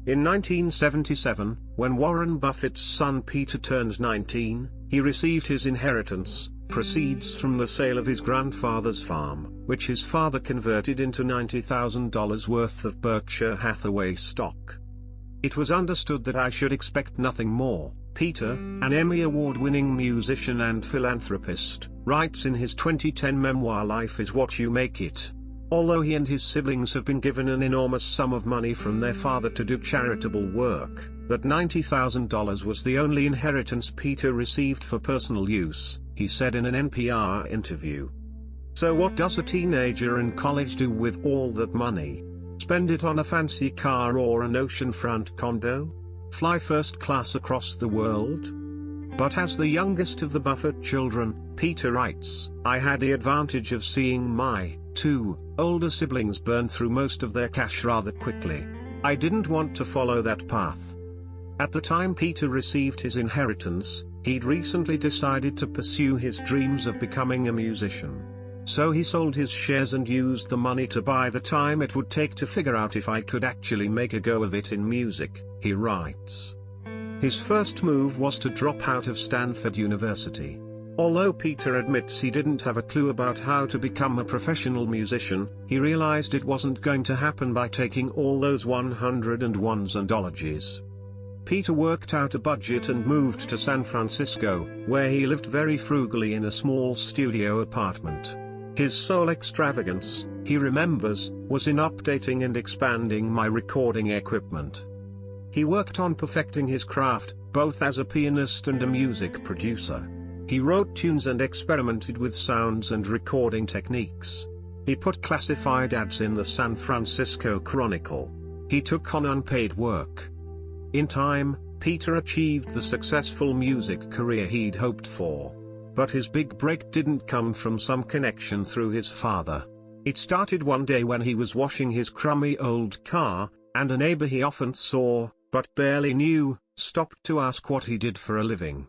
In 1977, when Warren Buffett's son Peter turned 19, he received his inheritance, proceeds from the sale of his grandfather's farm, which his father converted into $90,000 worth of Berkshire Hathaway stock. It was understood that I should expect nothing more, Peter, an Emmy Award-winning musician and philanthropist, writes in his 2010 memoir Life is What You Make It. Although he and his siblings have been given an enormous sum of money from their father to do charitable work, that $90,000 was the only inheritance Peter received for personal use, he said in an NPR interview. So what does a teenager in college do with all that money? Spend it on a fancy car or an oceanfront condo? Fly first class across the world? But as the youngest of the Buffett children, Peter writes, I had the advantage of seeing my two older siblings burn through most of their cash rather quickly. I didn't want to follow that path. At the time Peter received his inheritance, he'd recently decided to pursue his dreams of becoming a musician. So he sold his shares and used the money to buy the time it would take to figure out if I could actually make a go of it in music, he writes. His first move was to drop out of Stanford University. Although Peter admits he didn't have a clue about how to become a professional musician, he realized it wasn't going to happen by taking all those 101s and ologies. Peter worked out a budget and moved to San Francisco, where he lived very frugally in a small studio apartment. His sole extravagance, he remembers, was in updating and expanding my recording equipment. He worked on perfecting his craft, both as a pianist and a music producer. He wrote tunes and experimented with sounds and recording techniques. He put classified ads in the San Francisco Chronicle. He took on unpaid work. In time, Peter achieved the successful music career he'd hoped for. But his big break didn't come from some connection through his father. It started one day when he was washing his crummy old car, and a neighbor he often saw, but barely knew, stopped to ask what he did for a living.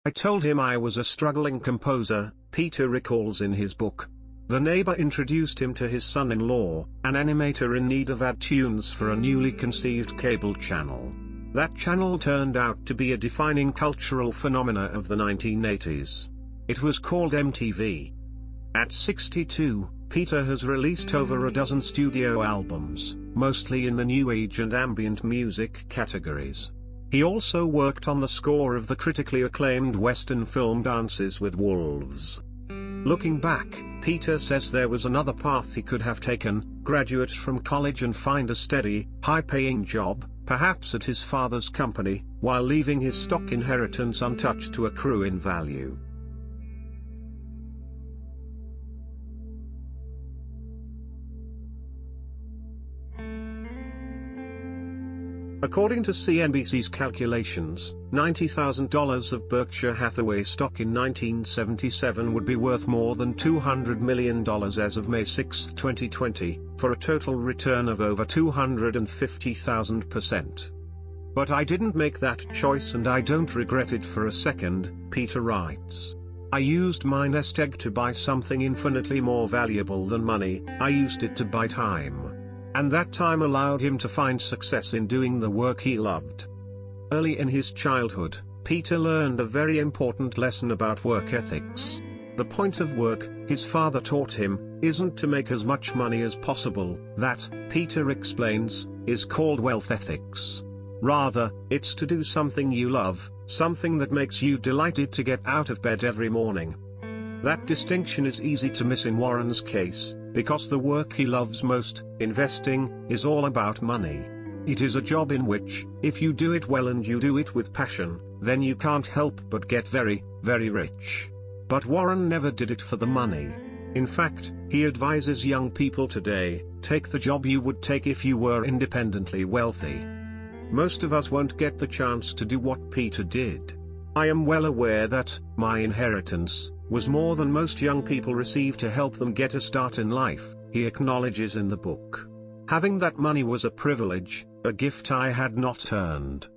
I told him I was a struggling composer, Peter recalls in his book. The neighbor introduced him to his son-in-law, an animator in need of ad tunes for a newly conceived cable channel. That channel turned out to be a defining cultural phenomena of the 1980s. It was called MTV. At 62, Peter has released over a dozen studio albums, mostly in the new age and ambient music categories. He also worked on the score of the critically acclaimed Western film Dances with Wolves. Looking back, Peter says there was another path he could have taken: graduate from college and find a steady, high-paying job, perhaps at his father's company, while leaving his stock inheritance untouched to accrue in value. According to CNBC's calculations, $90,000 of Berkshire Hathaway stock in 1977 would be worth more than $200 million as of May 6, 2020, for a total return of over 250,000%. But I didn't make that choice and I don't regret it for a second, Peter writes. I used my nest egg to buy something infinitely more valuable than money. I used it to buy time. And that time allowed him to find success in doing the work he loved. Early in his childhood, Peter learned a very important lesson about work ethics. The point of work, his father taught him, isn't to make as much money as possible. That, Peter explains, is called wealth ethics. Rather, it's to do something you love, something that makes you delighted to get out of bed every morning. That distinction is easy to miss in Warren's case, because the work he loves most, investing, is all about money. It is a job in which, if you do it well and you do it with passion, then you can't help but get very, very rich. But Warren never did it for the money. In fact, he advises young people today, take the job you would take if you were independently wealthy. Most of us won't get the chance to do what Peter did. I am well aware that my inheritance was more than most young people receive to help them get a start in life, he acknowledges in the book. Having that money was a privilege, a gift I had not earned.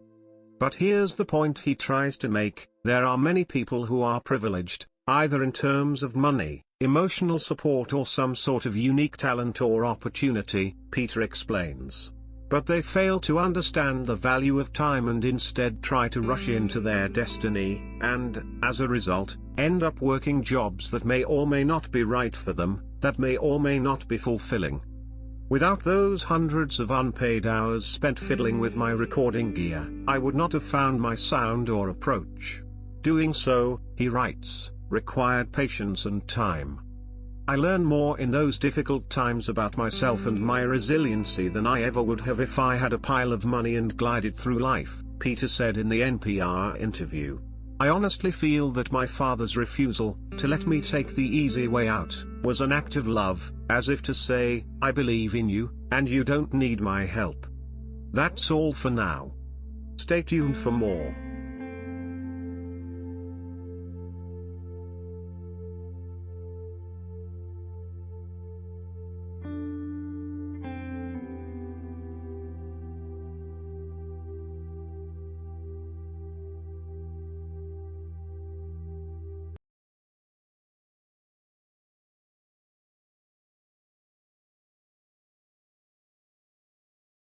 But here's the point he tries to make: there are many people who are privileged, either in terms of money, emotional support or some sort of unique talent or opportunity, Peter explains. But they fail to understand the value of time and instead try to rush into their destiny, and, as a result, end up working jobs that may or may not be right for them, that may or may not be fulfilling. Without those hundreds of unpaid hours spent fiddling with my recording gear, I would not have found my sound or approach. Doing so, he writes, required patience and time. I learn more in those difficult times about myself and my resiliency than I ever would have if I had a pile of money and glided through life, Peter said in the NPR interview. I honestly feel that my father's refusal to let me take the easy way out was an act of love, as if to say, I believe in you, and you don't need my help. That's all for now. Stay tuned for more.